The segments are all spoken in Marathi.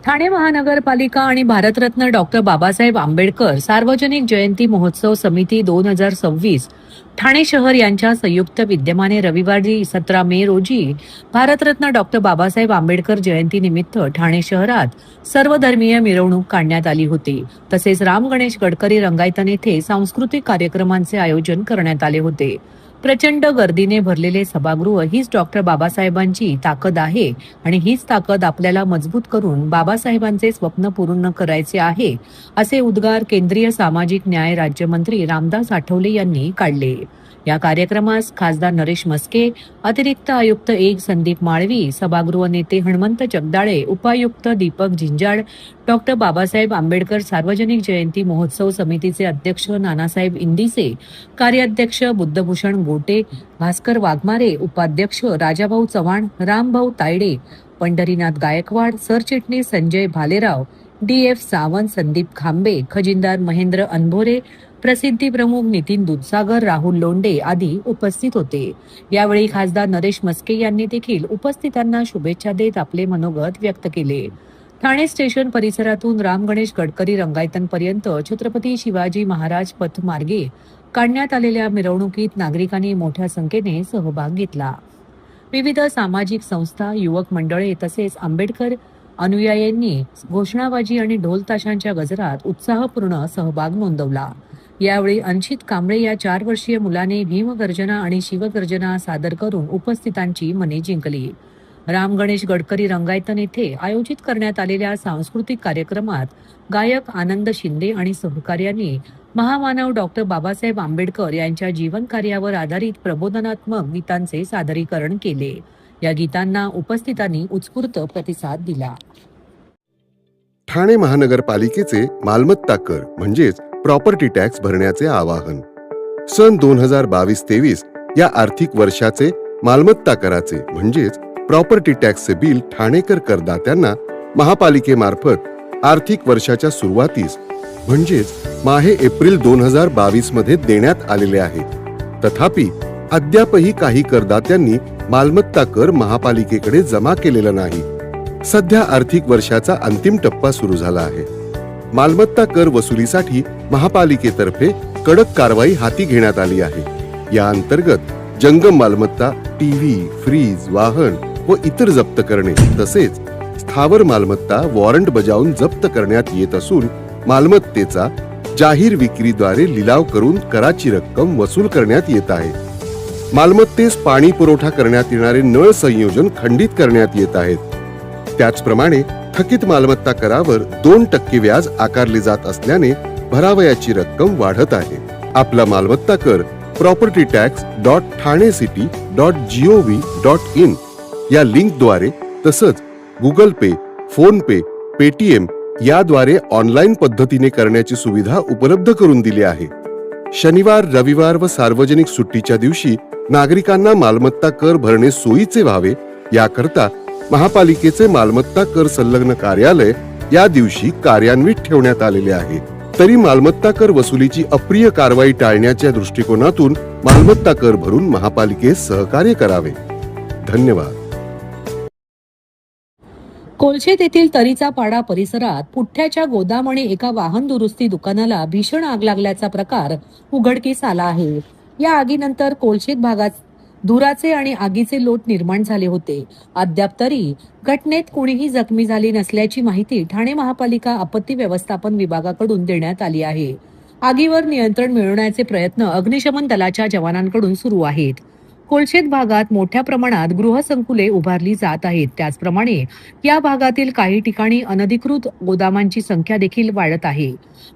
ठाणे महानगरपालिका आणि भारतरत्न डॉक्टर बाबासाहेब आंबेडकर सार्वजनिक जयंती महोत्सव समिती 2026 ठाणे शहर यांच्या संयुक्त विद्यमाने रविवारी 17 मे रोजी भारतरत्न डॉक्टर बाबासाहेब आंबेडकर जयंतीनिमित्त ठाणे शहरात सर्वधर्मीय मिरवणूक काढण्यात आली होती. तसेच राम गणेश गडकरी रंगायतन येथे सांस्कृतिक कार्यक्रमांचे आयोजन करण्यात आले होते. प्रचंड गर्दीने भरलेले सभागृह हीच डॉक्टर बाबासाहेबांची ताकद आहे आणि हीच ताकद आपल्याला मजबूत करून बाबासाहेबांचे स्वप्न पूर्ण करायचे आहे, असे उद्गार केंद्रीय सामाजिक न्याय राज्यमंत्री रामदास आठवले यांनी काढले. या कार्यक्रमास खासदार नरेश म्हस्के, अतिरिक्त आयुक्त 1 संदीप माळवी, सभागृह नेते हनुमंत जगदाळे, उपायुक्त दीपक झिंजाड, डॉक्टर बाबासाहेब आंबेडकर सार्वजनिक जयंती महोत्सव समितीचे अध्यक्ष नानासाहेब इंदिसे, कार्याध्यक्ष बुद्धभूषण गोटे, भास्कर वाघमारे, उपाध्यक्ष राजाभाऊ चव्हाण, रामभाऊ तायडे, पंढरीनाथ गायकवाड, सरचिटणीस संजय भालेराव, DF सावंत, संदीप खांबे, खजिनदार महेंद्र अनभोरे, प्रसिद्धी प्रमुख नितीन दूधसागर, राहुल लोंढे आदी उपस्थित होते. यावेळी खासदार नरेश म्हस्के यांनी देखील उपस्थितांना शुभेच्छा देत आपले मनोगत व्यक्त केले. ठाणे स्टेशन परिसरातून राम गणेश गडकरी रंगायतनपर्यंत छत्रपती शिवाजी महाराज पथ मार्गे काढण्यात आलेल्या मिरवणुकीत नागरिकांनी मोठ्या संख्येने सहभाग घेतला. विविध सामाजिक संस्था, युवक मंडळे तसेच आंबेडकर अनुयायांनी घोषणाबाजी आणि ढोल ताशांच्या गजरात उत्साहपूर्ण सहभाग नोंदवला. यावेळी अंशित कांबळे या 4 वर्षीय मुलाने भीमगर्जना आणि शिवगर्जना सादर करून उपस्थितांची मने जिंकली. राम गणेश गडकरी रंगायतन येथे आयोजित करण्यात आलेल्या सांस्कृतिक कार्यक्रमात गायक आनंद शिंदे आणि सहकार्यांनी महामानव डॉक्टर बाबासाहेब आंबेडकर यांच्या जीवन कार्यावर आधारित प्रबोधनात्मक गीतांचे सादरीकरण केले. या गीतांना उपस्थितांनी उत्स्फूर्त प्रतिसाद दिला. ठाणे महानगरपालिकेचे मालमत्ता कर म्हणजेच प्रॉपर्टी टॅक्स भरण्याचे आवाहन. सन 2022-23 या आर्थिक वर्षाचे मालमत्ता कराचे म्हणजेच प्रॉपर्टी टॅक्सचे बिल ठाणेकर करदात्यांना महापालिकेमार्फत आर्थिक वर्षाच्या सुरुवातीस म्हणजेच माहे एप्रिल 2022 मध्ये देण्यात आलेले आहे. तथापि अद्यापही काही करदात्यांनी मालमत्ता कर महापालिकेकडे जमा केलेला नाही. सध्या आर्थिक वर्षाचा अंतिम टप्पा सुरू झाला आहे. मालमत्ता कर वसुलीसाठी महापालिकेतर्फे कडक कारवाई हाती घेण्यात आली आहे. या अंतर्गत जंगम मालमत्ता, टीव्ही, फ्रीज, वाहन व इतर जप्त करणे तसेच स्थावर मालमत्ता वॉरंट बजावून जप्त करण्यात येत असून मालमत्तेचा जाहीर विक्रीद्वारे लिलाव करून कराची रक्कम वसूल करण्यात येत आहे. मालमत्तेस पाणी पुरवठा करण्यात येणारे नळ संयोजन खंडित करण्यात येत आहेत. त्याचप्रमाणे थकीत मालमत्ता करावर 2% व्याज आकारले जात असल्याने भरावयाची रक्कम वाढत आहे. आपला मालमत्ता कर propertytax.thanecity.gov.in या लिंकद्वारे तसंच गुगल पे, फोन पे, पेटीएम याद्वारे ऑनलाईन पद्धतीने करण्याची सुविधा उपलब्ध करून दिली आहे. शनिवार, रविवार व सार्वजनिक सुट्टीच्या दिवशी नागरिकांना मालमत्ता कर भरणे सोयीचे व्हावे याकरता महापालिकेचे मालमत्ता कर संलग्न कार्यालय या दिवशी कार्यान्वित ठेवण्यात आलेले आहे. तरी मालमत्ता कर वसुलीची अप्रिय कारवाई टाळण्याच्या दृष्टिकोनातून मालमत्ता कर भरून महापालिकेस सहकार्य करावे. धन्यवाद. कोलशेत येथील तरीचा पाडा परिसरात पुठ्ठ्याच्या गोदाम आणि एका वाहन दुरुस्ती दुकानाला भीषण आग लागल्याचा प्रकार उघडकीस आला आहे. या आगीनंतर कोलशेत भागात धुराचे आणि आगीचे लोट निर्माण झाले होते. अद्याप तरी घटनेत कोणीही जखमी झाले नसल्याची माहिती ठाणे महापालिका आपत्ती व्यवस्थापन विभागाकडून देण्यात आली आहे. आगीवर नियंत्रण मिळवण्याचे प्रयत्न अग्निशमन दलाच्या जवानांकडून सुरू आहेत. कोलशेत भागात मोठ्या प्रमाणात गृहसंकुले उभारली जात आहेत. त्याचप्रमाणे या भागातील काही ठिकाणी अनधिकृत गोदामांची संख्या देखील वाढत आहे.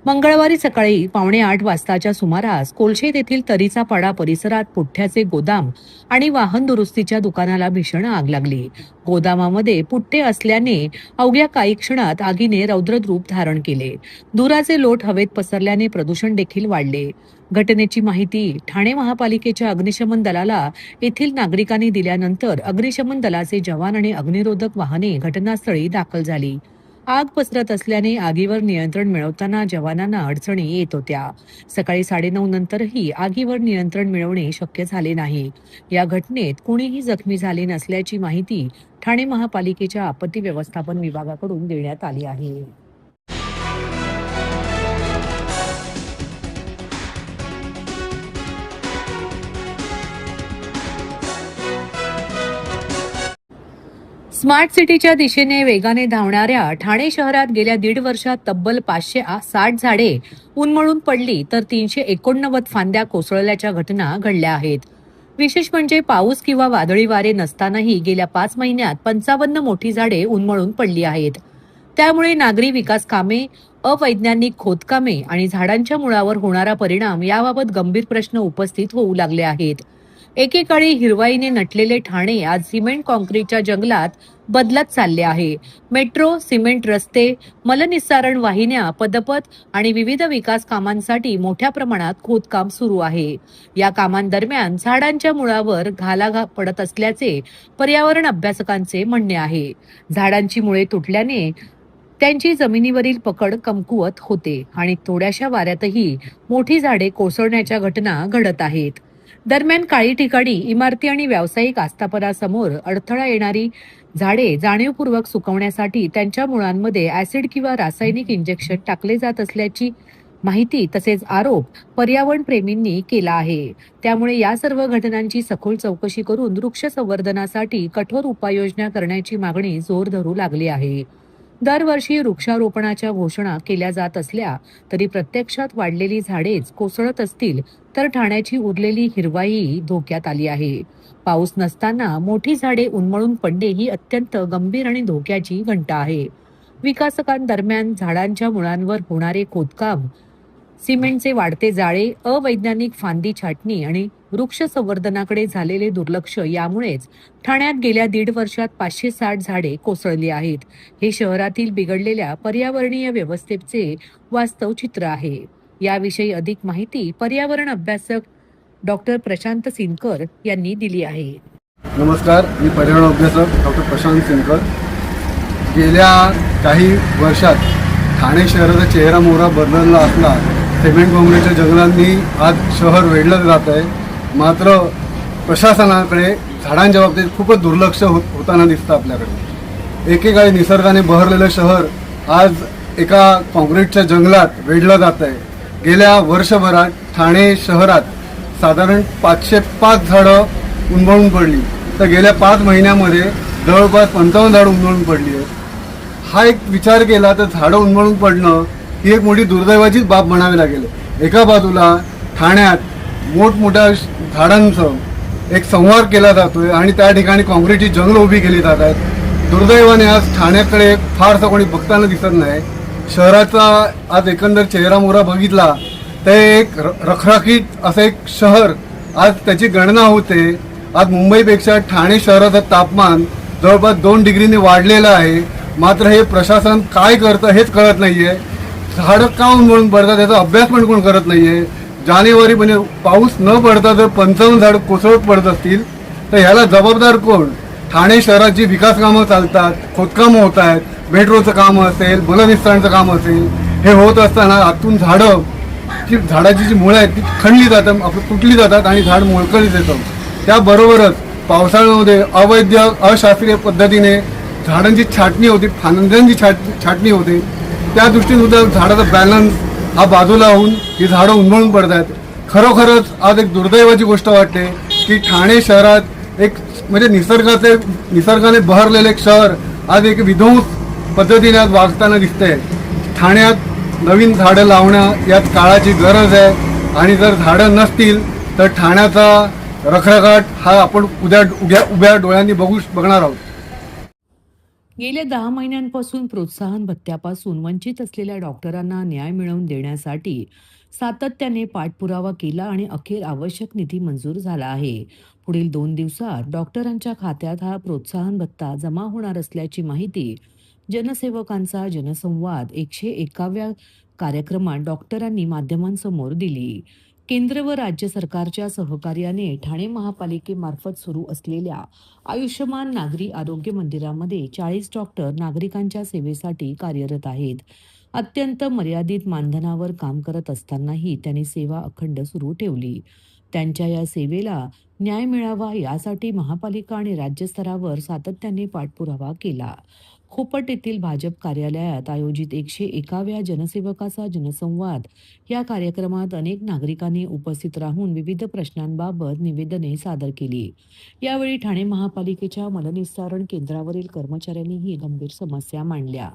मंगळवारी सकाळी 7:45 वाजताच्या सुमारास कोलशेत येथील तरीचा पाडा परिसरात पुठ्ठ्याचे गोदाम आणि वाहन दुरुस्तीच्या दुकानाला भीषण आग लागली. गोदामामध्ये पुठ्ठे असल्याने अवघ्या काही क्षणात आगीने रौद्ररूप धारण केले. धुराचे लोट हवेत पसरल्याने प्रदूषण देखील वाढले. घटनेची माहिती ठाणे महापालिकेच्या अग्निशमन दलाला येथील नागरिकांनी दिल्यानंतर अग्निशमन दलाचे जवान आणि अग्निरोधक वाहने घटनास्थळी दाखल झाली. आग पसरत असल्याने आगीवर नियंत्रण मिळवताना जवानांना अडचणी येत होत्या. सकाळी 9:30 नंतरही आगीवर नियंत्रण मिळवणे शक्य झाले नाही. या घटनेत कुणीही जखमी झाले नसल्याची माहिती ठाणे महापालिकेच्या आपत्ती व्यवस्थापन विभागाकडून देण्यात आली आहे. स्मार्ट सिटीच्या दिशेने वेगाने धावणाऱ्या ठाणे शहरात गेल्या 1.5 वर्षात तब्बल 560 झाडे उन्मळून पडली तर 389 फांद्या कोसळल्याच्या घटना घडल्या आहेत. विशेष म्हणजे पाऊस किंवा वादळी वारे नसतानाही गेल्या 5 महिन्यात 55 मोठी झाडे उन्मळून पडली आहेत. त्यामुळे नागरी विकास कामे, अवैज्ञानिक खोदकामे आणि झाडांच्या मुळावर होणारा परिणाम याबाबत गंभीर प्रश्न उपस्थित होऊ लागले आहेत. एकेकाळी हिरवाईने नटलेले ठाणे आज सिमेंट कॉन्क्रीटच्या जंगलात बदलत चालले आहे. मेट्रो, सिमेंट रस्ते, मलनिस्सारण वाहिन्या, पदपथ आणि विविध विकास कामांसाठी मोठ्या प्रमाणात खोदकाम सुरू आहे. या कामांदरम्यान झाडांच्या मुळावर घाला पडत असल्याचे पर्यावरण अभ्यासकांचे म्हणणे आहे. झाडांची मुळे तुटल्याने त्यांची जमिनीवरील पकड कमकुवत होते आणि थोड्याशा वाऱ्यातही मोठी झाडे कोसळण्याच्या घटना घडत आहेत. दरम्यान काही ठिकाणी इमारती आणि व्यावसायिक आस्थापनासमोर अडथळा येणारी झाडे जाणीवपूर्वक सुकवण्यासाठी त्यांच्या मुळांमध्ये ऍसिड किंवा रासायनिक इंजेक्शन टाकले जात असल्याची माहिती तसेच आरोप पर्यावरण प्रेमींनी केला आहे. त्यामुळे या सर्व घटनांची सखोल चौकशी करून वृक्ष संवर्धनासाठी कठोर उपाययोजना करण्याची मागणी जोर धरू लागली आहे. दरवर्षी वृक्षारोपणाच्या घोषणा केल्या जात असल्या तरी प्रत्यक्षात वाढलेली झाडेच कोसळत असतील तर ठाण्याची उरलेली हिरवाई धोक्यात आली आहे. पाऊस नसताना मोठी झाडे उन्मळून पडणे ही अत्यंत गंभीर आणि धोक्याची घंटा आहे. विकासकांदरम्यान झाडांच्या मुळांवर होणारे खोदकाम, सिमेंटचे वाढते जाळे, अवैज्ञानिक फांदी छाटणी आणि वृक्ष संवर्धनाकडे झालेले दुर्लक्ष यामुळेच ठाण्यात गेल्या 1.5 वर्षात 560 झाडे कोसळली आहेत. हे शहरातील बिघडलेल्या पर्यावरणीय व्यवस्थेचे वास्तव चित्र आहे. याविषयी अधिक माहिती पर्यावरण अभ्यासक डॉक्टर प्रशांत सिनकर यांनी दिली आहे. नमस्कार, मी पर्यावरण अभ्यासक डॉक्टर प्रशांत सिनकर. गेल्या काही वर्षात ठाणे शहराचा चेहरा मोहरा बदलला असला सिमेंट काँक्रीटच्या जंगलांनी आज शहर वेढलं जात आहे. मात्र प्रशासनाकडे झाडांच्या बाबतीत खूपच दुर्लक्ष होताना दिसतं आपल्याकडे. एकेकाळी निसर्गाने बहरलेलं शहर आज एका काँक्रीटच्या जंगलात वेढलं जात आहे. गेल्या वर्षभरात ठाणे शहरात साधारण 505 झाडं उन्मळून पडली, तर गेल्या 5 महिन्यामध्ये जवळपास 55 झाडं उन्मळून पडली आहेत. हा एक विचार केला तर झाडं उन्मळून पडणं ही एक मोठी दुर्दैवाचीच बाब म्हणावी लागेल. एका बाजूला ठाण्यात मोठमोठ्या झाडांचं एक संहार केला जातोय आणि त्या ठिकाणी काँक्रीटची जंगलं उभी केली जात आहेत. दुर्दैवाने आज ठाण्याकडे फारसं कोणी बघताना दिसत नाही. शहराचा आज एकंदर चेहरा मोहरा बघितला तर एक रखरखीत असं एक शहर आज त्याची गणना होते. आज मुंबईपेक्षा ठाणे शहराचं तापमान जवळपास 2 डिग्रीने वाढलेलं आहे. मात्र हे प्रशासन काय करतं हेच कळत नाहीये. झाडं का उन्मळून पडतात याचा अभ्यास पण कोण करत नाहीये. जानेवारी म्हणजे पाऊस न पडता जर 55 झाडं कोसळत पडत असतील तर ह्याला जबाबदार कोण? ठाणे शहराची विकास कामं चालतात, खोदकामं होत आहेत, मेट्रोचं काम असेल, मलनिस्सारणचं काम असेल, हे होत असताना आतून झाडाची जी मुळं आहेत ती खणली जातात, तुटली जातात आणि झाड मोळकळीत येतं. त्याबरोबरच पावसाळ्यामध्ये अवैध अशास्त्रीय पद्धतीने झाडांची छाटणी होती, फांद्यांची छाटणी होते. त्या दृष्टीने सुद्धा झाडाचा बॅलन्स हा बाजूला होऊन ही झाडं उन्मळून पडत आहेत. खरोखरच आज एक दुर्दैवाची गोष्ट वाटते की ठाणे शहरात एक म्हणजे निसर्गाने बहरलेलं एक शहर आज एक विध्वंस पद्धतीने आज वागताना दिसतंय. ठाण्यात नवीन झाडं लावणं यात काळाची गरज आहे आणि जर झाडं नसतील तर ठाण्याचा रखरखाट हा आपण उभ्या डोळ्यांनी बघणार आहोत. गेल्या 10 महिन्यांपासून प्रोत्साहन भत्त्यापासून वंचित असलेल्या डॉक्टरांना न्याय मिळवून देण्यासाठी सातत्याने पाठपुरावा केला आणि अखेर आवश्यक निधी मंजूर झाला आहे. पुढील 2 दिवसात डॉक्टरांच्या खात्यात हा प्रोत्साहन भत्ता जमा होणार असल्याची माहिती जनसेवकांचा जनसंवाद 101व्या कार्यक्रमात डॉक्टरांनी माध्यमांसमोर दिली. केंद्र व राज्य सरकारच्या सहकार्याने ठाणे महापालिकेमार्फत सुरू असलेल्या आयुष्यमान नागरी आरोग्य मंदिरामध्ये 40 डॉक्टर नागरिकांच्या सेवेसाठी कार्यरत आहेत. अत्यंत मर्यादित मानधनावर काम करत असतानाही त्यांनी सेवा अखंड सुरू ठेवली. त्यांच्या या सेवेला न्याय मिळावा यासाठी महापालिका आणि राज्य स्तरावर सातत्याने पाठपुरावा केला. खोपट येथील भाजप कार्यालयात आयोजित 101व्या जनसेवकाचा जनसंवाद या कार्यक्रमात अनेक नागरिकांनी उपस्थित राहून विविध प्रश्नांबाबत निवेदने सादर केली. यावेळी ठाणे महापालिकेच्या मलनिस्सारण केंद्रावरील कर्मचाऱ्यांनीही गंभीर समस्या मांडल्या.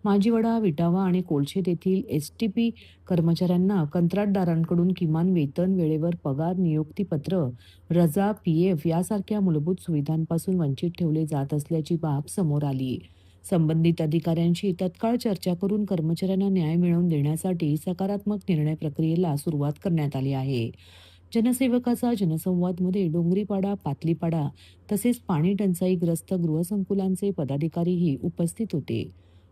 माजिवडा, विटावा आणि कोलशेत येथील एसटीपी कर्मचाऱ्यांना कंत्राटदारांकडून किमान वेतन, वेळेवर पगार, नियुक्तीपत्र, रजा, पीएफ यासारख्या मूलभूत सुविधांपासून वंचित ठेवले जात असल्याची बाब समोर आली. संबंधित अधिकाऱ्यांशी तत्काळ चर्चा करून कर्मचाऱ्यांना न्याय मिळवून देण्यासाठी सकारात्मक निर्णय प्रक्रियेला सुरुवात करण्यात आली आहे. जनसेवकाचा जनसंवादमध्ये डोंगरीपाडा, पातलीपाडा तसेच पाणी टंचाईग्रस्त गृहसंकुलांचे पदाधिकारीही उपस्थित होते.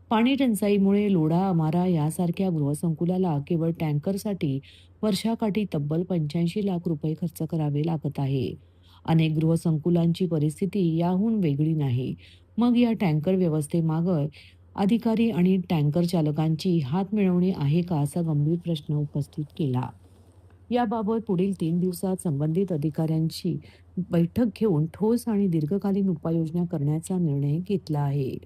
पाणी टंचाईमुळे लोढा, अमारा यासारख्या गृहसंकुलाला केवळ टँकरसाठी वर्षाकाठी तब्बल 85 लाख रुपये खर्च करावे लागत आहे. अनेक गृहसंकुलांची परिस्थिती याहून वेगळी नाही. मग या टँकर व्यवस्थेमागे अधिकारी आणि टँकर चालकांची हात मिळवणी आहे का, असा गंभीर प्रश्न उपस्थित केला. याबाबत पुढील 3 दिवसात संबंधित अधिकाऱ्यांची बैठक घेऊन ठोस आणि दीर्घकालीन उपाययोजना करण्याचा निर्णय घेतला आहे.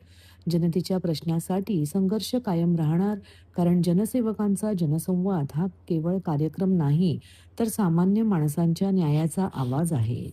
जनतेच्या प्रश्नासाठी संघर्ष कायम राहणार, कारण जनसेवकांचा जनसंवाद हा केवळ कार्यक्रम नाही, तर सामान्य माणसांच्या न्यायाचा आवाज आहे.